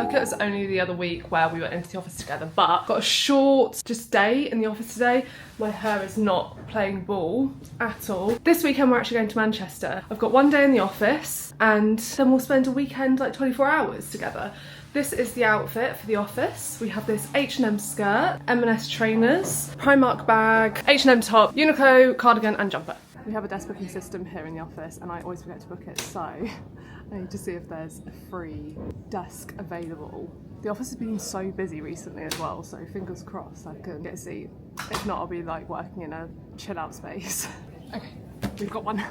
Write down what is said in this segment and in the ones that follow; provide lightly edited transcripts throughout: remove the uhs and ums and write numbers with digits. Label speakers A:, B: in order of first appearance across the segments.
A: like it was only the other week where we went into the office together, but got a short just day in the office today. My hair is not playing ball at all. This weekend we're actually going to Manchester. I've got one day in the office and then we'll spend a weekend like 24 hours together. This is the outfit for the office. We have this H&M skirt, M&S trainers, Primark bag, H&M top, Uniqlo cardigan and jumper. We have a desk booking system here in the office and I always forget to book it, so I need to see if there's a free desk available. The office has been so busy recently as well, so fingers crossed I can get a seat. If not, I'll be like working in a chill out space. Okay, we've got one.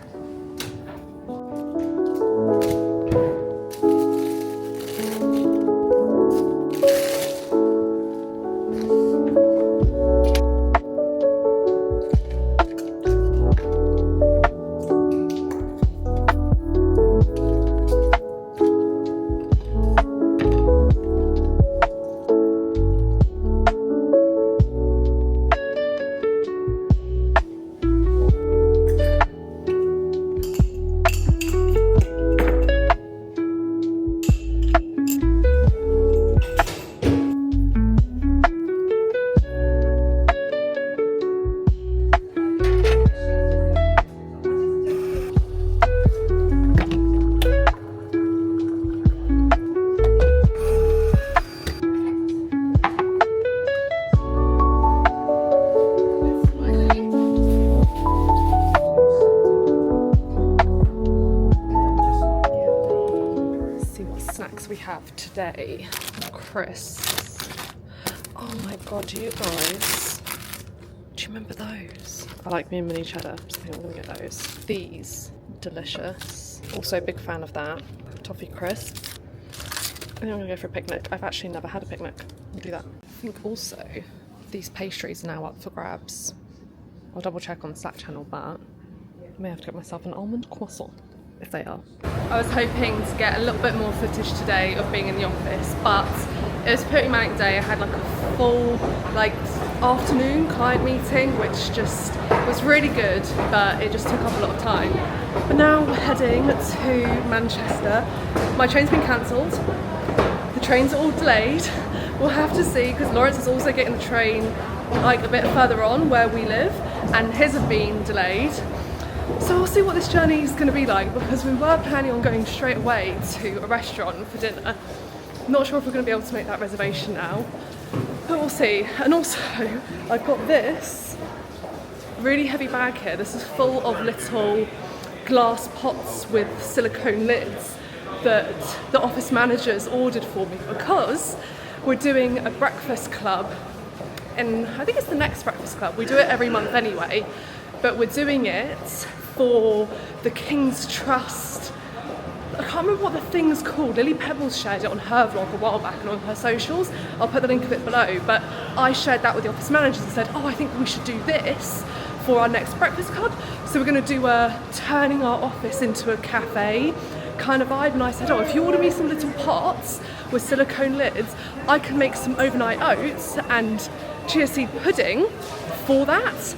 A: Today, crisps. Oh my god, you guys, do you remember those? I like me and mini cheddar, so I think I'm gonna get those. These, delicious. Also a big fan of that. Toffee crisp. I think I'm gonna go for a picnic. I've actually never had a picnic. I'll do that. I think also these pastries are now up for grabs. I'll double check on the Slack channel, but I may have to get myself an almond croissant. If they are. I was hoping to get a little bit more footage today of being in the office, but it was a pretty manic day. I had like a full afternoon client meeting, which just was really good, but it just took up a lot of time. But now we're heading to Manchester. My train's been cancelled. The trains are all delayed. We'll have to see, because Lawrence is also getting the train like a bit further on where we live, and his have been delayed. So we'll see what this journey is going to be like, because we were planning on going straight away to a restaurant for dinner. Not sure if we're going to be able to make that reservation now, but we'll see. And also, I've got this really heavy bag here. This is full of little glass pots with silicone lids that the office managers ordered for me, because we're doing a breakfast club, and I think it's the next breakfast club. We do it every month anyway, but we're doing it for the King's Trust. I can't remember what the thing's called. Lily Pebbles shared it on her vlog a while back and on her socials. I'll put the link of it below, but I shared that with the office managers and said, oh, I think we should do this for our next breakfast club. So we're going to do a turning our office into a cafe kind of vibe, and I said, oh, if you order me some little pots with silicone lids, I can make some overnight oats and chia seed pudding for that.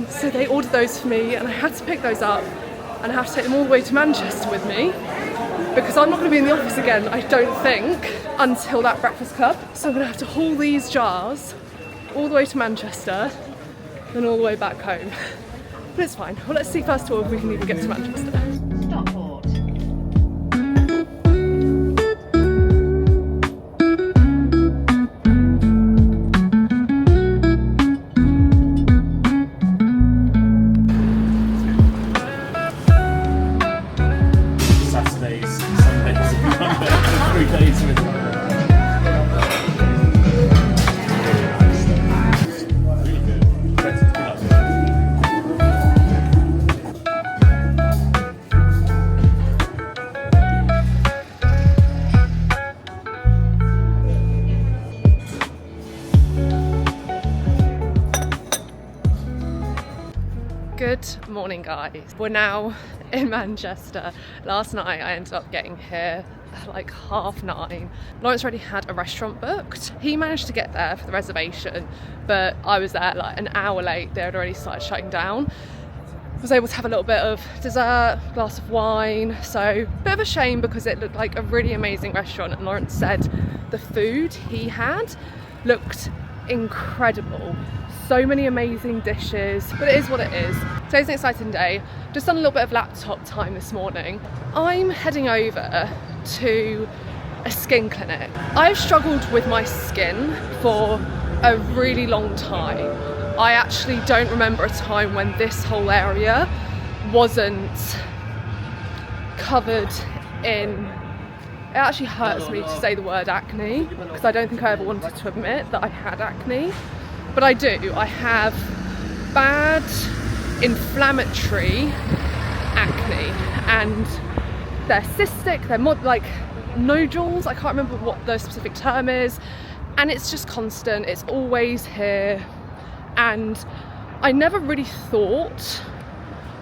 A: So they ordered those for me, and I had to pick those up and I have to take them all the way to Manchester with me, because I'm not going to be in the office again, I don't think, until that breakfast club. So I'm going to have to haul these jars all the way to Manchester and all the way back home. But it's fine. Well, let's see first of all if we can even get to Manchester. Good morning, guys. We're now in Manchester. Last night I ended up getting here at like 9:30. Lawrence already had a restaurant booked. He managed to get there for the reservation, but I was there like an hour late. They had already started shutting down. Was able to have a little bit of dessert, glass of wine, so bit of a shame because it looked like a really amazing restaurant, and Lawrence said the food he had looked incredible. So many amazing dishes, but it is what it is. Today's an exciting day. Just done a little bit of laptop time this morning. I'm heading over to a skin clinic. I've struggled with my skin for a really long time. I actually don't remember a time when this whole area wasn't covered in, it actually hurts me to say the word acne, because I don't think I ever wanted to admit that I had acne, but I do. I have bad inflammatory acne, and they're cystic, they're more like nodules, I can't remember what the specific term is, and it's just constant, it's always here, and I never really thought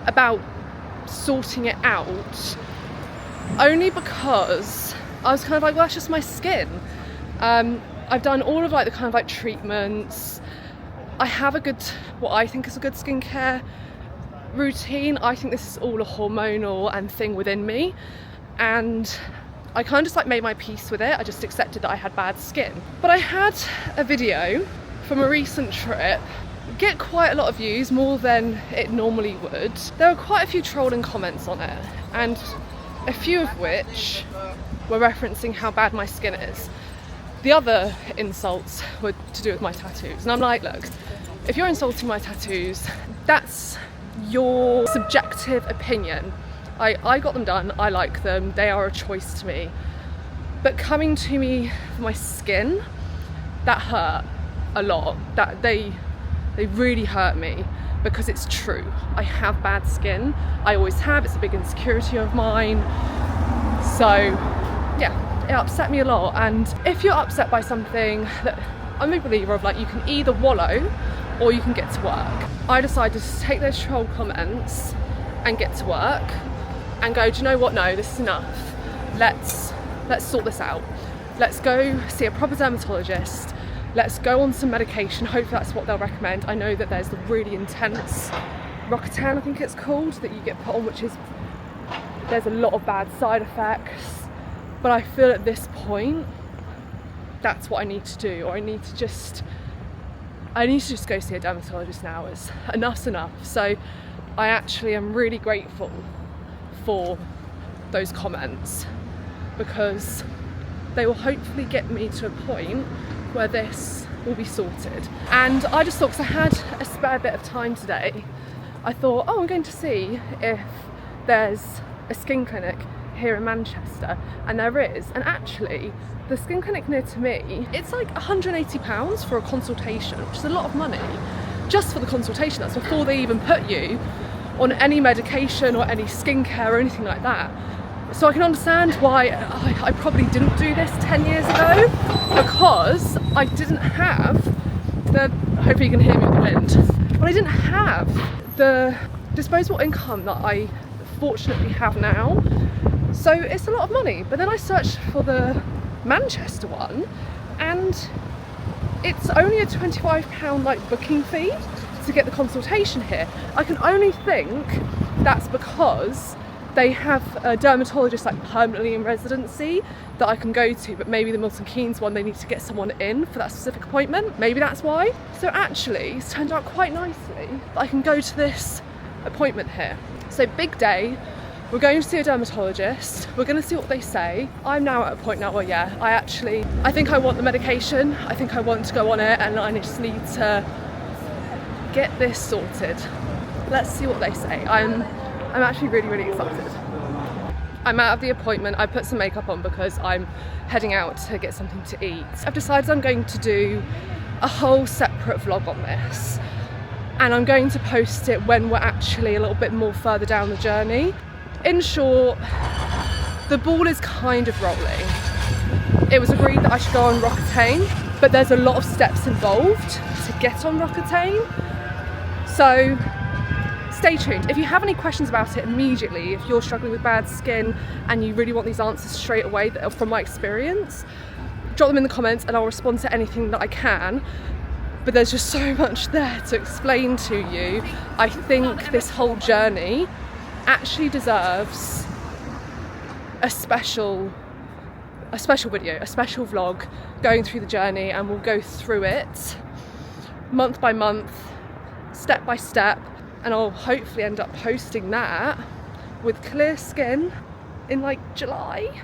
A: about sorting it out, only because I was kind of like, well, that's just my skin. I've done all of like the kind of like treatments. I have a good, what I think is a good skincare routine. I think this is all a hormonal and thing within me, and I kind of just like made my peace with it. I just accepted that I had bad skin. But I had a video from a recent trip get quite a lot of views, more than it normally would. There were quite a few trolling comments on it, and a few of which were referencing how bad my skin is. The other insults were to do with my tattoos, and I'm like, look, if you're insulting my tattoos, that's your subjective opinion. I got them done, I like them, they are a choice to me. But coming to me for my skin, that hurt a lot. That they really hurt me, because it's true. I have bad skin, I always have, it's a big insecurity of mine. So yeah, it upset me a lot. And if you're upset by something, that I'm a believer of, like, you can either wallow or you can get to work. I decided to take those troll comments and get to work and go, do you know what, no, this is enough. Let's sort this out. Let's go see a proper dermatologist. Let's go on some medication. Hopefully that's what they'll recommend. I know that there's the really intense Roaccutane, I think it's called, that you get put on, which is, there's a lot of bad side effects. But I feel at this point, that's what I need to do, or I need to just go see a dermatologist now. Enough's enough. So I actually am really grateful for those comments, because they will hopefully get me to a point where this will be sorted. And I just thought, because I had a spare bit of time today, I thought, oh, I'm going to see if there's a skin clinic here in Manchester, and there is. And actually, the skin clinic near to me, it's like £180 for a consultation, which is a lot of money just for the consultation. That's before they even put you on any medication or any skincare or anything like that. So I can understand why I probably didn't do this 10 years ago, because I didn't have the, hopefully you can hear me with the wind, but I didn't have the disposable income that I fortunately have now. So it's a lot of money. But then I searched for the Manchester one, and it's only a £25 like booking fee to get the consultation here. I can only think that's because they have a dermatologist like permanently in residency that I can go to, but maybe the Milton Keynes one, they need to get someone in for that specific appointment. Maybe that's why. So actually, it's turned out quite nicely that I can go to this appointment here. So big day, we're going to see a dermatologist, we're going to see what they say. I'm now at a point now where, yeah, I think I want the medication, I think I want to go on it, and I just need to get this sorted. Let's see what they say. I'm actually really, really excited. I'm out of the appointment. I put some makeup on because I'm heading out to get something to eat. I've decided I'm going to do a whole separate vlog on this, and I'm going to post it when we're actually a little bit more further down the journey. In short, the ball is kind of rolling. It was agreed that I should go on Roaccutane, but there's a lot of steps involved to get on Roaccutane. So stay tuned. If you have any questions about it immediately, if you're struggling with bad skin and you really want these answers straight away from my experience, drop them in the comments and I'll respond to anything that I can. But there's just so much there to explain to you. I think this whole journey actually deserves a special a special video, a special vlog going through the journey, and we'll go through it month by month, step by step, and I'll hopefully end up posting that with clear skin in like July.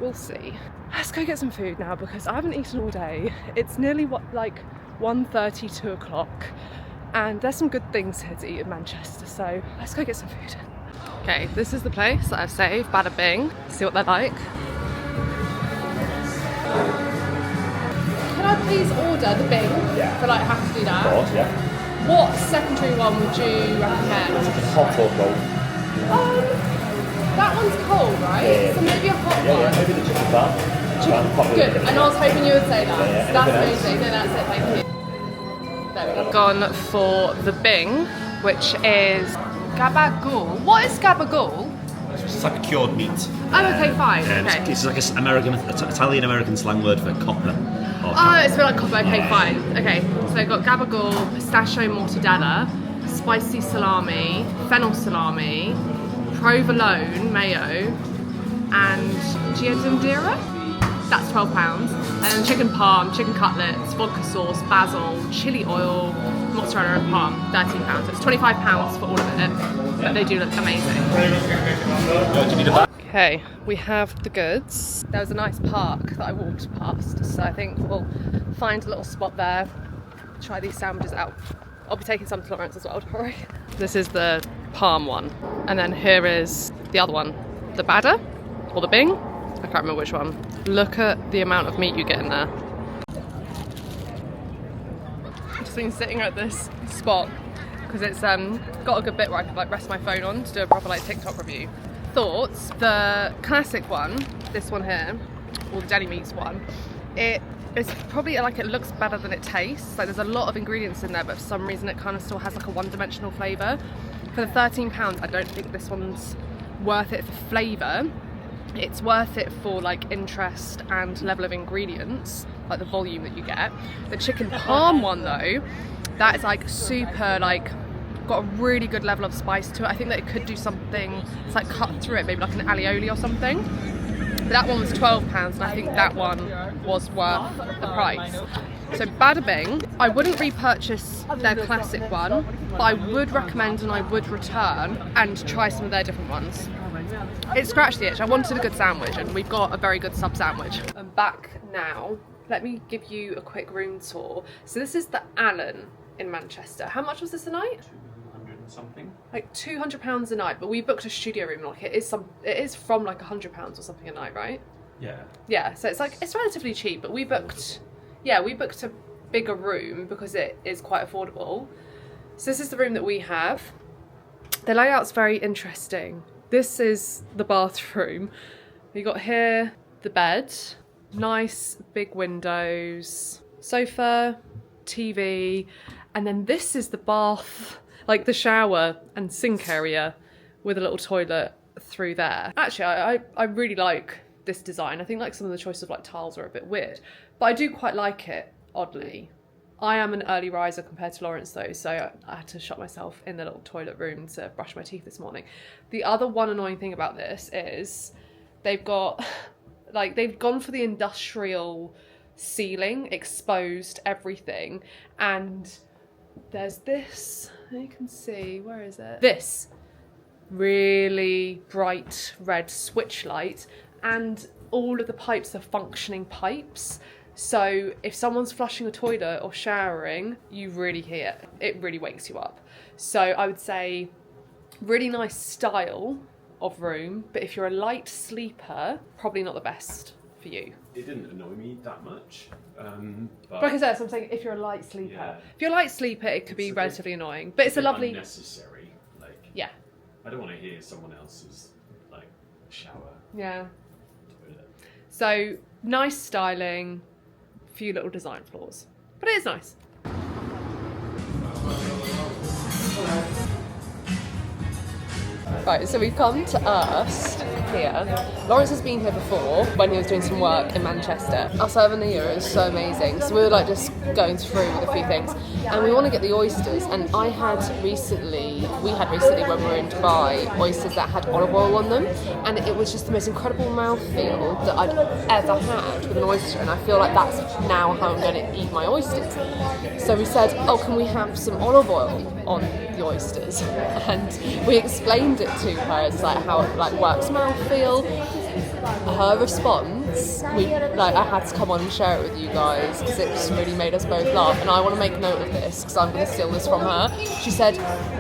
A: We'll see. Let's go get some food now because I haven't eaten all day. It's nearly like 1:30, 2 o'clock, and there's some good things here to eat in Manchester, so let's go get some food. Okay, this is the place that I've saved, Bada Bing. See what they're like. Can I please order the Bing?
B: Yeah.
A: But I have to do that.
B: Of course, yeah.
A: What secondary one would you recommend?
B: Hot or cold?
A: That one's cold, right?
B: Yeah.
A: So maybe a hot one.
B: Yeah, maybe the chicken bar.
A: Good, and I was hoping you would say that.
B: Yeah.
A: That's amazing. No, that's it, thank you. There we go. Gone for the Bing, which is gabagool. What is gabagool?
C: It's like a cured meat.
A: Oh, okay, fine.
C: Okay. It's like an Italian-American slang word for copper.
A: Oh, it's a bit like copper. Okay, fine. Okay, so I've got gabagool, pistachio mortadella, spicy salami, fennel salami, provolone mayo, and giardiniera. That's £12. And then chicken parm, chicken cutlets, vodka sauce, basil, chili oil, mozzarella and parm, £13. So it's £25 for all of it, but they do look amazing. Okay, we have the goods. There was a nice park that I walked past, so I think we'll find a little spot there, try these sandwiches out. I'll be taking some to Lawrence as well, don't worry. This is the parm one, and then here is the other one, the Bada, or the Bing. I can't remember which one. Look at the amount of meat you get in there. I've just been sitting at this spot because it's got a good bit where I could like rest my phone on to do a proper like TikTok review. Thoughts, the classic one, this one here, or the Deli meats one, it's probably like it looks better than it tastes. Like there's a lot of ingredients in there, but for some reason it kind of still has like a one-dimensional flavour. For the £13, I don't think this one's worth it for flavour. It's worth it for like interest and level of ingredients, like the volume that you get. The chicken parm one though, that is like super like got a really good level of spice to it. I think that it could do something, it's like cut through it, maybe like an alioli or something. But that one was £12 and I think that one was worth the price. So Bada Bing, I wouldn't repurchase their classic one, but I would recommend and I would return and try some of their different ones. It scratched the itch. I wanted a good sandwich and we've got a very good sub sandwich. I'm back now. Let me give you a quick room tour. So this is the Allen in Manchester. How much was this a night?
C: 200 and something.
A: Like £200 a night, but we booked a studio room. Like it is from like £100 or something a night, right?
C: Yeah.
A: Yeah, so it's like, it's relatively cheap, but we booked a bigger room because it is quite affordable. So this is the room that we have. The layout's very interesting. This is the bathroom. You got here the bed, nice big windows, sofa, TV, and then this is the bath, like the shower and sink area with a little toilet through there. Actually, I really like this design. I think like some of the choice of like tiles are a bit weird, but I do quite like it, oddly. I am an early riser compared to Lawrence though, so I had to shut myself in the little toilet room to brush my teeth this morning. The other one annoying thing about this is they've got, like, they've gone for the industrial ceiling, exposed everything, and there's this, you can see, where is it? This really bright red switch light, and all of the pipes are functioning pipes. So if someone's flushing a toilet or showering, you really hear it. It really wakes you up. So I would say really nice style of room, but if you're a light sleeper, probably not the best for you.
C: It didn't annoy me that much.
A: But like I said, so I'm saying if you're a light sleeper.
C: Yeah.
A: If you're a light sleeper, it could be relatively annoying, but it's a lovely...
C: unnecessary. Like,
A: yeah.
C: I don't want to hear someone else's, like, shower.
A: Yeah.
C: Toilet.
A: So nice styling, few little design flaws, but it is nice. Right, so we've come to Erst here. Lawrence has been here before when he was doing some work in Manchester. Our souvenir is so amazing. So we were like just going through with a few things, and we want to get the oysters. And we had recently when we were in Dubai, oysters that had olive oil on them, and it was just the most incredible mouthfeel that I'd ever had with an oyster. And I feel like that's now how I'm going to eat my oysters. So we said, oh, can we have some olive oil on the oysters? And we explained it to her as like how it like works mouthfeel. Her response, I had to come on and share it with you guys because it just really made us both laugh, and I want to make note of this because I'm going to steal this from her. She said,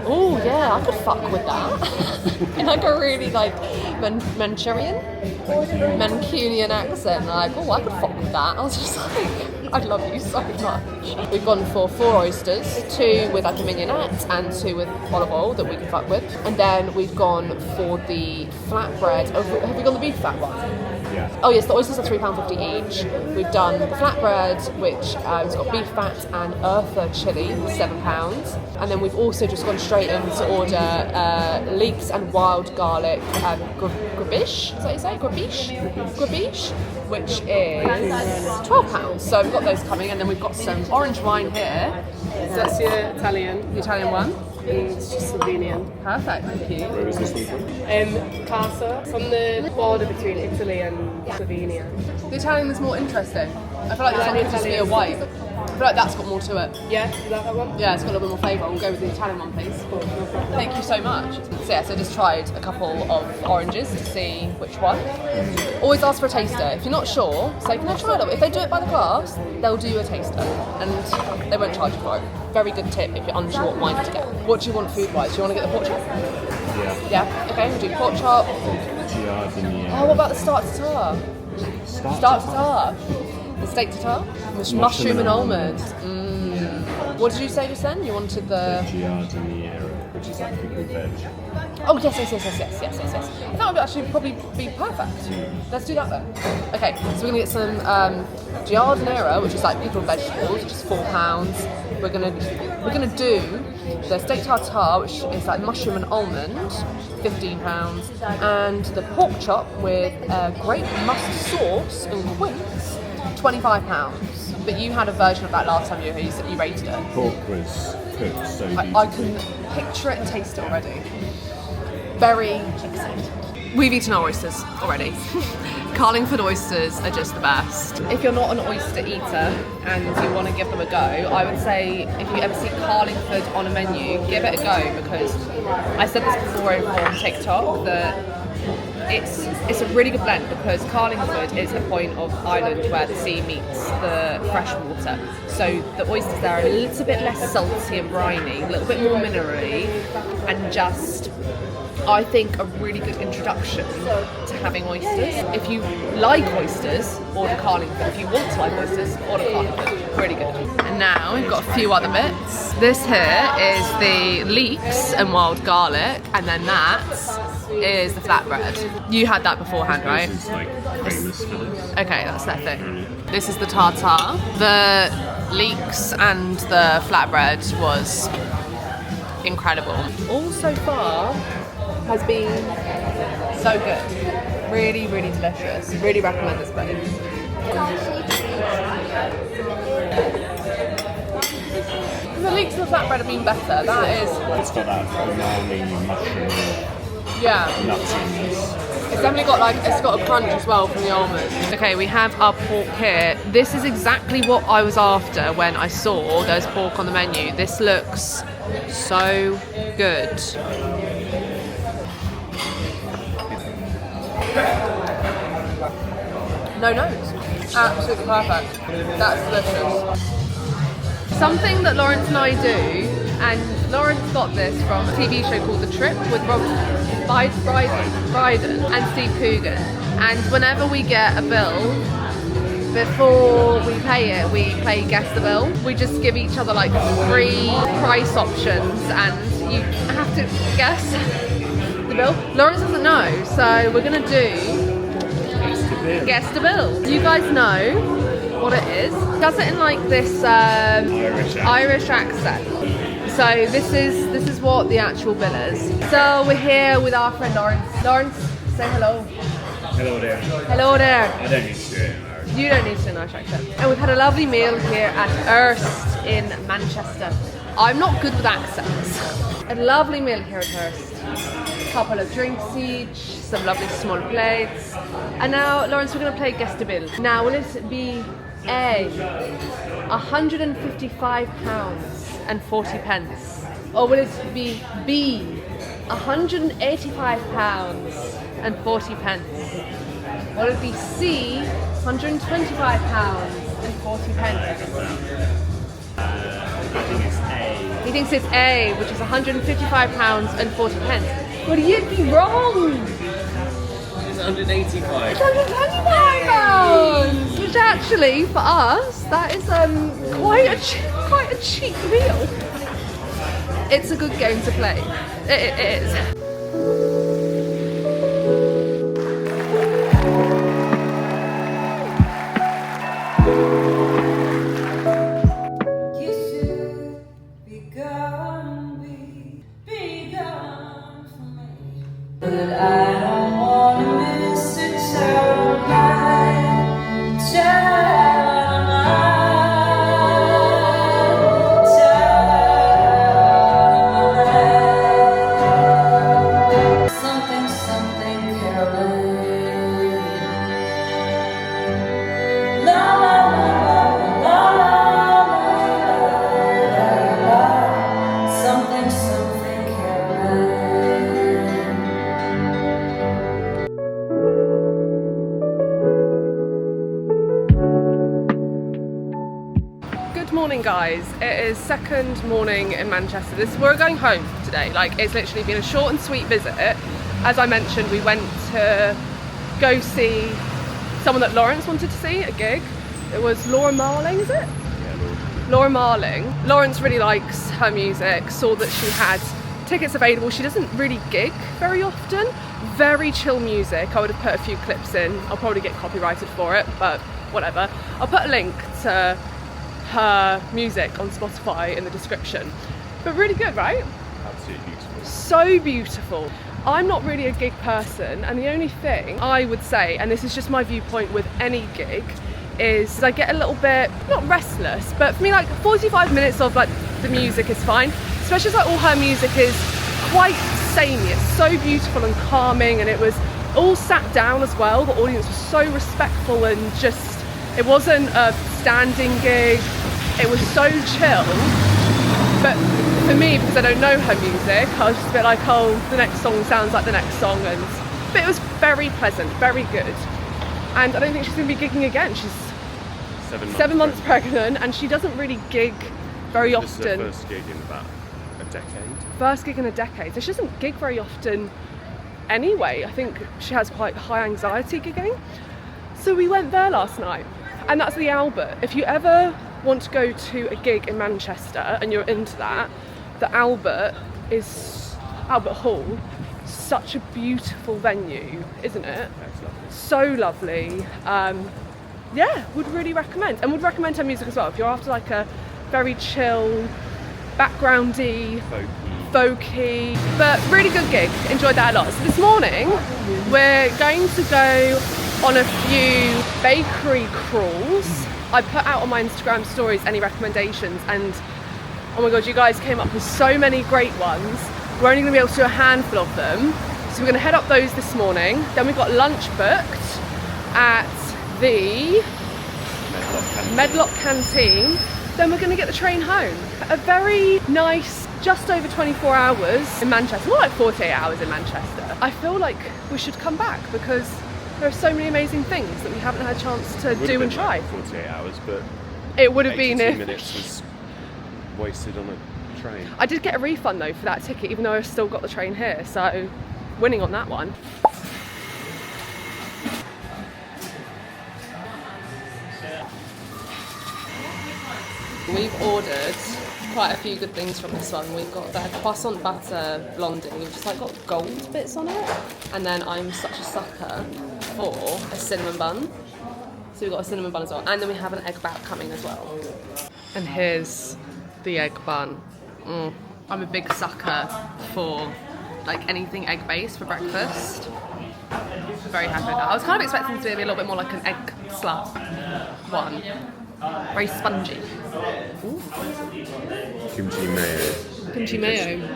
A: oh yeah, I could fuck with that. In like a really like Mancunian accent, like, oh, I could fuck with that. I was just like, I love you so much. We've gone for 4 oysters, 2 with like a mignonette and 2 with olive oil that we can fuck with. And then we've gone for the flatbread. Oh, have we gone the beef fat one?
C: Yeah.
A: Oh yes, the oysters are £3.50 each. We've done the flatbread, which has got beef fat and Erst chilli, £7. And then we've also just gone straight in to order leeks and wild garlic grabish. Is that what you say? Grabish, which is £12. So we've got those coming, and then we've got some orange wine here.
B: So that's your Italian.
A: The Italian one.
B: It's just Slovenian.
A: Perfect, thank you.
C: Where is this one from?
B: Casa. It's on the border between Italy and Slovenia.
A: The Italian is more interesting. I feel like this one could just be a white. I feel like that's got more to it.
B: Yeah, is that one?
A: Yeah, it's got a little bit more flavour. We'll go with the Italian one, please. Thank you so much. So yeah, so I just tried a couple of oranges to see which one. Always ask for a taster. If you're not sure, say, can I try it? If they do it by the glass, they'll do you a taster, and they won't charge you for it. Very good tip if you're unsure what wine to get. What do you want food-wise? Do you want to get the pork chop?
C: Yeah.
A: Yeah, okay, we'll do pork chop. Oh, what about the start tartare? Start tartare. The steak tartare? Mushroom and almond. What did you say just then? You wanted the...
C: Giardiniera, which is like pickled veg.
A: Oh, yes. I thought it would actually probably be perfect. Let's do that then. Okay, so we're going to get some giardiniera, which is like pickled vegetables, which is £4. We're gonna do the steak tartare, which is like mushroom and almond, £15, and the pork chop with grape mustard sauce and quince, £25. But you had a version of that last time you were here, you rated it.
C: Pork was cooked so
A: I can picture it and taste it already. Very excited. We've eaten our oysters already. Carlingford oysters are just the best. If you're not an oyster eater and you want to give them a go, I would say if you ever see Carlingford on a menu, give it a go, because I said this before on TikTok that it's a really good blend, because Carlingford is a point of Ireland where the sea meets the fresh water. So the oysters there are a little bit less salty and briny, a little bit more minerally, and just, I think, a really good introduction to having oysters. If you like oysters, order Carlingford. If you want to like oysters, order Carlingford. Really good. And now we've got a few other bits. This here is the leeks and wild garlic, and then that is the flatbread. You had that beforehand, right?
C: This is like famous for this.
A: Okay, that's their thing. This is the tartare. The leeks and the flatbread was incredible. All so far has been so good. Really, really delicious. Really recommend this place. The leeks and the flatbread have been better. That is...
C: It's got that umami mushroom nuttiness.
A: It's definitely got it's got a crunch as well from the almonds. Okay, we have our pork here. This is exactly what I was after when I saw there's pork on the menu. This looks so good. No nose. Absolutely perfect. That's delicious. Something that Lawrence and I do, and Lawrence got this from a TV show called The Trip with Rob Brydon and Steve Coogan. And whenever we get a bill, before we pay it, we play Guess the Bill. We just give each other like 3 price options, and you have to guess the bill. Lawrence doesn't know, so we're gonna do Guess the Bill. You guys know what it is. He does it in like this Irish accent. So this is what the actual bill is. So we're here with our friend Lawrence. Lawrence, Say hello.
D: Hello there.
A: Hello there.
D: I don't need to do it in Irish.
A: You don't need to know Irish accent. And we've had a lovely meal here at Erst in Manchester. I'm not good with accents. A lovely meal here at Erst. A couple of drinks each, some lovely small plates. And now, Lawrence, we're going to play Guess the Bill. Now, will it be A, £155.40? Or will it be B, £185.40? Will it be C, £125.40?
D: I think it's A.
A: He thinks it's A, which is £155.40. But you'd be wrong!
D: It's 185.
A: It's £125, which actually, for us, that is quite a cheap meal. It's a good game to play. It is. Morning, guys. It is second morning in Manchester. We're going home today. Like, it's literally been a short and sweet visit. As I mentioned, we went to go see someone that Lawrence wanted to see, a gig. It was Laura Marling, is it? Yeah, Laura Marling. Lawrence really likes her music, saw that she had tickets available. She doesn't really gig very often. Very chill music. I would have put a few clips in. I'll probably get copyrighted for it, but whatever. I'll put a link to her music on Spotify in the description. But really good, right?
D: Absolutely beautiful.
A: So beautiful. I'm not really a gig person, and the only thing I would say, and this is just my viewpoint with any gig, is I get a little bit, not restless, but for me, like 45 minutes of like the music is fine, especially as like all her music is quite samey. It's so beautiful and calming, and it was all sat down as well. The audience was so respectful, and just, it wasn't a standing gig, it was so chill. But for me, because I don't know her music, I was just a bit like, oh, the next song sounds like the next song, but it was very pleasant, very good. And I don't think she's going to be gigging again. She's 7 months pregnant, and she doesn't really gig very often.
D: This is her first gig in about a decade.
A: First gig in a decade, so she doesn't gig very often anyway. I think she has quite high anxiety gigging. So we went there last night, and that's the Albert. If you ever want to go to a gig in Manchester and you're into that, the Albert Hall, such a beautiful venue, isn't it?
D: That's lovely.
A: So lovely. Yeah, would really recommend, and would recommend her music as well. If you're after like a very chill, backgroundy, folky, but really good gig. Enjoyed that a lot. So this morning we're going to go on a few bakery crawls. I put out on my Instagram stories any recommendations, and oh my god, you guys came up with so many great ones. We're only going to be able to do a handful of them, so we're going to head up those this morning. Then we've got lunch booked at the Medlock Canteen. Then we're going to get the train home. A very nice, just over 24 hours in Manchester, more like 48 hours in Manchester. I feel like we should come back because there are so many amazing things that we haven't had a chance to do and try.
D: Like 48 hours, but
A: it would have been
D: 82 minutes was wasted on a train.
A: I did get a refund though for that ticket, even though I've still got the train here, so winning on that one. We've ordered quite a few good things from this one. We've got the croissant butter blondie, which has like got gold bits on it, and then I'm such a sucker for a cinnamon bun. So we've got a cinnamon bun as well, and then we have an egg bat coming as well. And here's the egg bun. I'm a big sucker for like anything egg based for breakfast. Very happy with that. I was kind of expecting it to be a little bit more like an egg slab one. Very spongy. Ooh.
D: Kimchi mayo.
A: Kimchi mayo.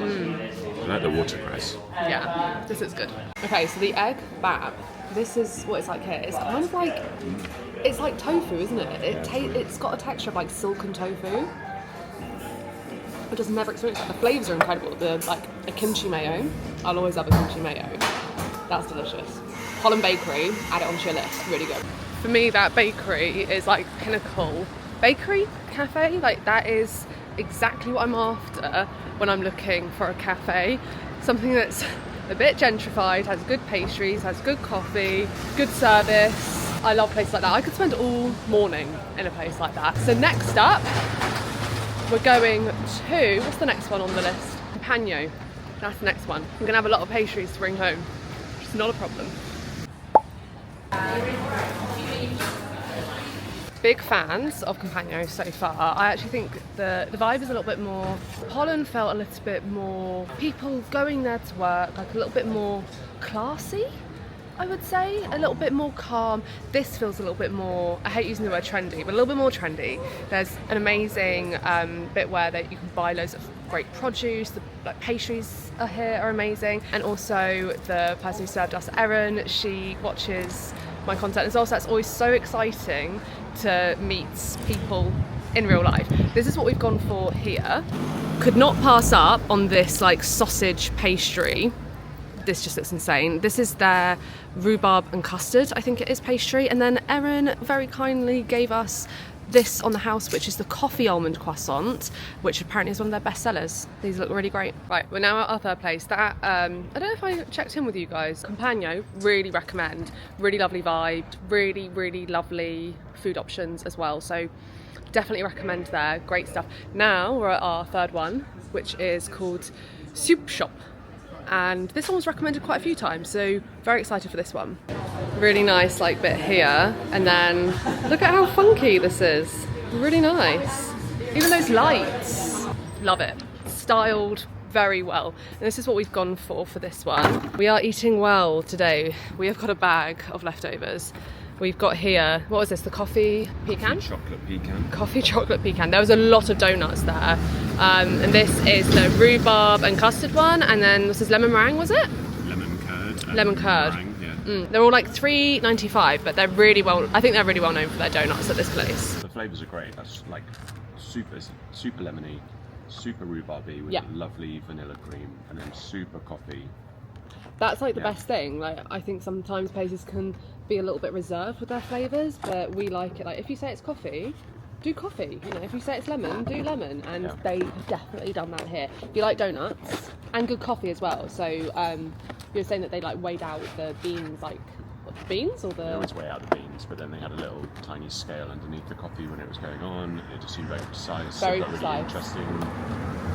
D: I like the watercress.
A: Yeah, this is good. Okay, so the egg bab. This is what it's like here. It's kind of like, it's like tofu, isn't it? It's got a texture of like silken tofu. I just never experienced it. The flavours are incredible. Like a kimchi mayo. I'll always have a kimchi mayo. That's delicious. Pollen Bakery, add it onto your list. Really good. For me, that bakery is like pinnacle. Bakery, cafe, like that is exactly what I'm after when I'm looking for a cafe. Something that's a bit gentrified, has good pastries, has good coffee, good service. I love places like that. I could spend all morning in a place like that. So next up, we're going to, what's the next one on the list? Companio. That's the next one. I'm gonna have a lot of pastries to bring home. It's not a problem. Big fans of Companio so far. I actually think the vibe is a little bit more, Pollen felt a little bit more people going there to work, like a little bit more classy, I would say, a little bit more calm. This feels a little bit more, I hate using the word trendy, but a little bit more trendy. There's an amazing bit where you can buy loads of great produce. The pastries are amazing, and also the person who served us, Erin, she watches my content as well, so that's always so exciting to meet people in real life. This is what we've gone for here. Could not pass up on this like sausage pastry. This just looks insane. This is their rhubarb and custard, I think it is, pastry. And then Erin very kindly gave us this on the house, which is the coffee almond croissant, which apparently is one of their best sellers. These look really great. Right, we're now at our third place. That I don't know if I checked in with you guys. Companio, really recommend. Really lovely vibe, really, really lovely food options as well. So definitely recommend there. Great stuff. Now we're at our third one, which is called Soup Shop. And this one was recommended quite a few times, so very excited for this one. Really nice like bit here, and then look at how funky this is. Really nice. Even those lights, love it. Styled very well. And this is what we've gone for this one. We are eating well today. We have got a bag of leftovers. We've got here, what was this, the coffee pecan?
D: Chocolate pecan.
A: Coffee chocolate pecan. There was a lot of donuts there. And this is the rhubarb and custard one, and then this is lemon meringue, was it?
D: Lemon curd.
A: Lemon curd.
D: Meringue, yeah.
A: They're all like $3.95, but they're really well, I think they're really well known for their donuts at this place.
D: The flavours are great. That's like super lemony, super rhubarby with
A: Yeah.
D: lovely vanilla cream, and then super coffee.
A: That's like the best thing. Like, I think sometimes places can be a little bit reserved with their flavours, but we like it. Like, if you say it's coffee, do coffee. You know, if you say it's lemon, do lemon. And they have definitely done that here. If you like donuts and good coffee as well. So you were saying that they like weighed out the beans, like what, the beans or the?
D: They always weigh out the beans, but then they had a little tiny scale underneath the coffee when it was going on. It just seemed very precise.
A: Very
D: They've got
A: precise.
D: Really interesting,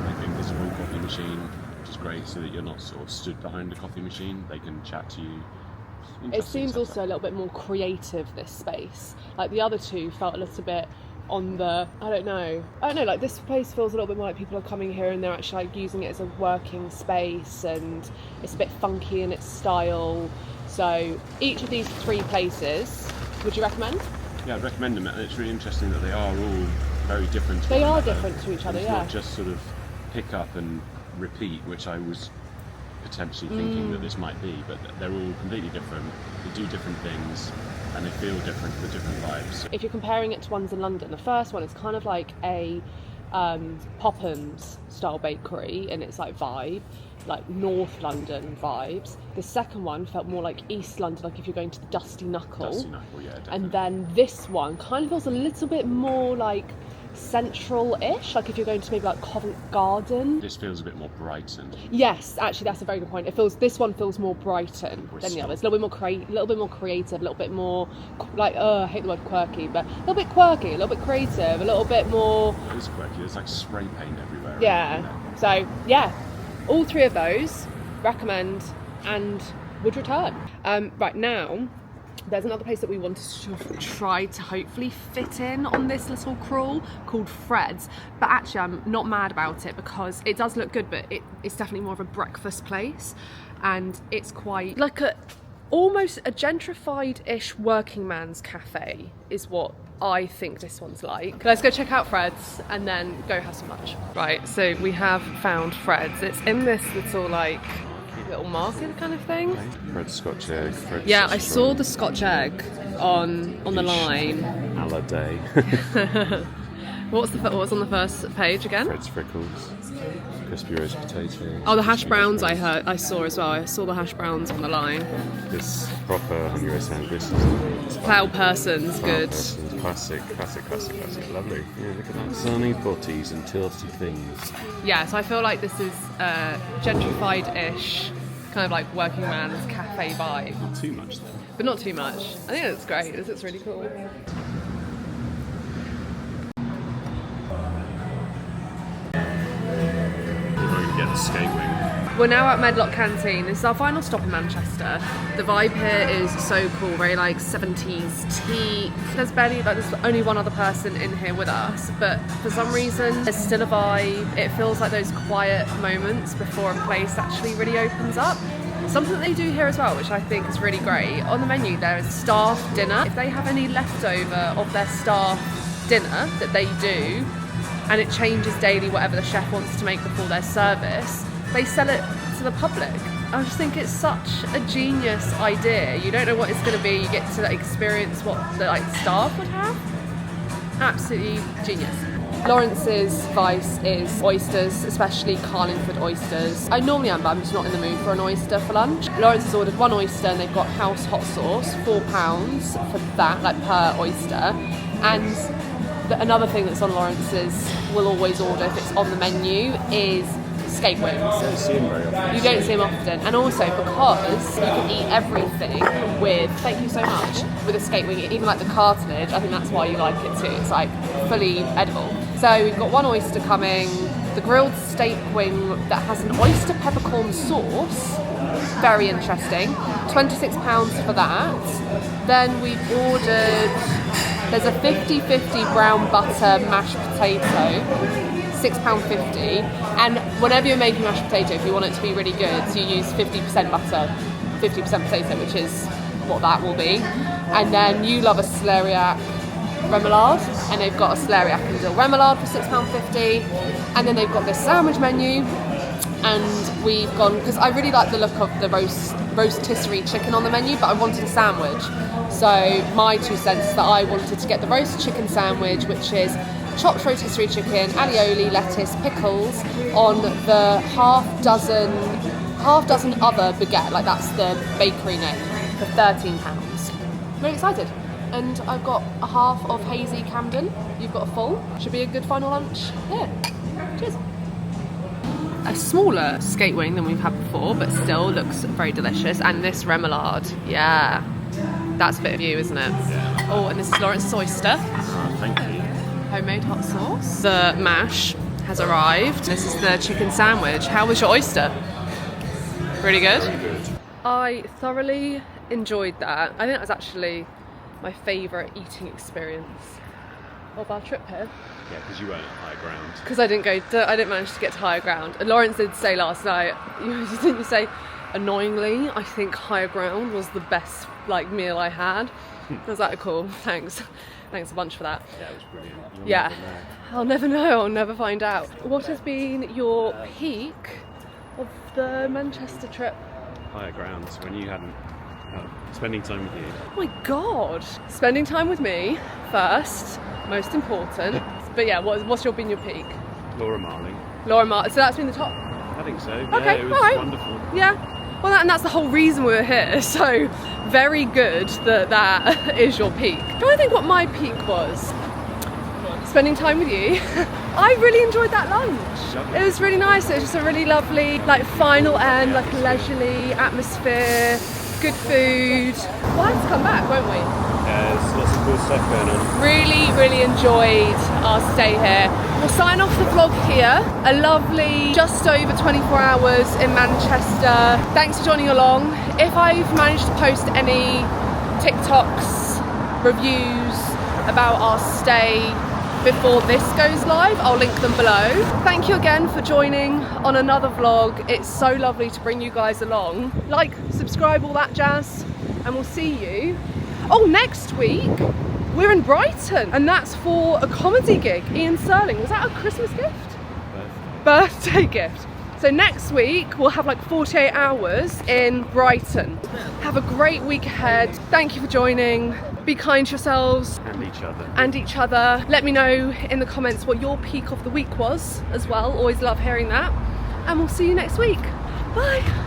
D: like invisible coffee machine, which is great, so that you're not sort of stood behind a coffee machine. They can chat to you.
A: It seems also a little bit more creative, this space. Like the other two felt a little bit on the, I don't know, like this place feels a little bit more like people are coming here and they're actually like using it as a working space, and it's a bit funky in its style. So each of these three places, would you recommend?
D: Yeah, I'd recommend them, and it's really interesting that they are all very different to
A: They
D: one
A: are
D: another.
A: different to each other,
D: It's
A: yeah.
D: not just sort of pick up and repeat, which I was potentially thinking that this might be, but they're all completely different. They do different things, and they feel different with different vibes.
A: If you're comparing it to ones in London, the first one is kind of like a Poppins style bakery in its like vibe, like North London vibes. The second one felt more like East London, like if you're going to the Dusty Knuckle.
D: Dusty Knuckle, yeah, definitely.
A: And then this one kind of feels a little bit more like central-ish, like if you're going to maybe like Covent Garden.
D: This feels a bit more Brighton.
A: Yes, actually, that's a very good point. This one feels more Brighton than the others. A little bit more creative, a little bit more like I hate the word quirky, but a little bit quirky, a little bit creative, a little bit more.
D: It is quirky. There's like spray paint everywhere.
A: Yeah.
D: You know.
A: So yeah, all three of those recommend and would return. Right now, there's another place that we wanted to try to hopefully fit in on this little crawl called Fred's, but actually I'm not mad about it because it does look good, but it's definitely more of a breakfast place, and it's quite like almost a gentrified-ish working man's cafe is what I think this one's like. Let's go check out Fred's and then go have some lunch. Right, so we have found Fred's. It's in this little like little market kind of thing.
D: Fred's Scotch egg. Fred's
A: Yeah, I saw the Scotch egg on the line.
D: A la day.
A: What's on the first page again?
D: Fred's Frickles. Crispy roast potato.
A: Oh, the hash browns I saw as well. I saw the hash browns on the line.
D: This proper honey roast sandwich. This is
A: Cloud Person's good.
D: Classic. Lovely. Yeah, look at that. Sunny potties and tilty things.
A: Yeah, so I feel like this is gentrified-ish, kind of like working man's cafe vibe.
D: Not too much though.
A: But not too much. I think it's great. This looks really cool.
D: Get the skate wing.
A: We're now at Medlock Canteen. This is our final stop in Manchester. The vibe here is so cool, very like 70s teak. There's only one other person in here with us, but for some reason there's still a vibe. It feels like those quiet moments before a place actually really opens up. Something that they do here as well, which I think is really great. On the menu there is staff dinner. If they have any leftover of their staff dinner that they do, and it changes daily whatever the chef wants to make before their service, they sell it to the public. I just think it's such a genius idea. You don't know what it's going to be, you get to experience what the staff would have. Absolutely genius. Lawrence's vice is oysters, especially Carlingford oysters. I normally am, but I'm just not in the mood for an oyster for lunch. Lawrence has ordered one oyster and they've got house hot sauce, £4 for that, like per oyster. And another thing that's on Lawrence's, will always order if it's on the menu, is skate wings.
D: You don't see them very often.
A: You don't see them often. And also because you can eat everything with, thank you so much, with a skate wing, even like the cartilage, I think that's why you like it too. It's like fully edible. So we've got one oyster coming, the grilled steak wing that has an oyster peppercorn sauce. Very interesting. £26 for that. Then we've ordered, there's a 50-50 brown butter mashed potato, £6.50. And whenever you're making mashed potato, if you want it to be really good, so you use 50% butter, 50% potato, which is what that will be. And then you love a celeriac remoulade, and they've got a celeriac and dill remoulade for £6.50. And then they've got this sandwich menu, and we've gone, because I really like the look of the rotisserie chicken on the menu, but I wanted a sandwich. So my 2 cents is that I wanted to get the roast chicken sandwich, which is chopped rotisserie chicken, alioli, lettuce, pickles on the half dozen other baguette, like that's the bakery name, for £13. Very excited. And I've got a half of hazy Camden. You've got a full. Should be a good final lunch here. Cheers. A smaller skate wing than we've had before, but still looks very delicious. And this remoulade, yeah, that's a bit of you, isn't it?
D: Yeah.
A: Oh, and this is Lawrence's oyster.
D: Oh, thank you.
A: Homemade hot sauce. The mash has arrived. This is the chicken sandwich. How was your oyster? Really good?
D: Very good.
A: I thoroughly enjoyed that. I think that was actually my favourite eating experience of our trip here.
D: Yeah, because you weren't at high ground.
A: Because I didn't manage to get to higher ground. And Lawrence did say last night, didn't you say, annoyingly, I think higher ground was the best meal I had. I was like, cool, thanks a bunch for that.
D: Yeah, it was brilliant.
A: Yeah, I'll never know, I'll never find out. What has been your peak of the Manchester trip?
D: Higher ground, when you hadn't spending time with you.
A: Oh my god, spending time with me first, most important. But yeah, what's been your peak?
D: Laura Marling.
A: So that's been the top.
D: I think so.
A: Okay,
D: yeah, it was
A: alright.
D: wonderful.
A: Yeah. Well, and that's the whole reason we're here. So very good that is your peak. Do you want to think what my peak was? Spending time with you. I really enjoyed that lunch.
D: Lovely.
A: It was really nice. It was just a really lovely, final end, leisurely atmosphere, good food. We'll have to come back, won't we?
D: There's lots of cool stuff going on.
A: Really, really enjoyed our stay here. We'll sign off the vlog here. A lovely just over 24 hours in Manchester. Thanks for joining along. If I've managed to post any TikToks, reviews about our stay before this goes live, I'll link them below. Thank you again for joining on another vlog. It's so lovely to bring you guys along. Like, subscribe, all that jazz. and we'll see you. Oh, next week we're in Brighton, and that's for a comedy gig. Ian Serling, was that a Christmas gift? Birthday gift. So next week we'll have like 48 hours in Brighton. Have a great week ahead. Thank you for joining. Be kind to yourselves. And each other. Let me know in the comments what your peak of the week was as well. Always love hearing that. And we'll see you next week. Bye.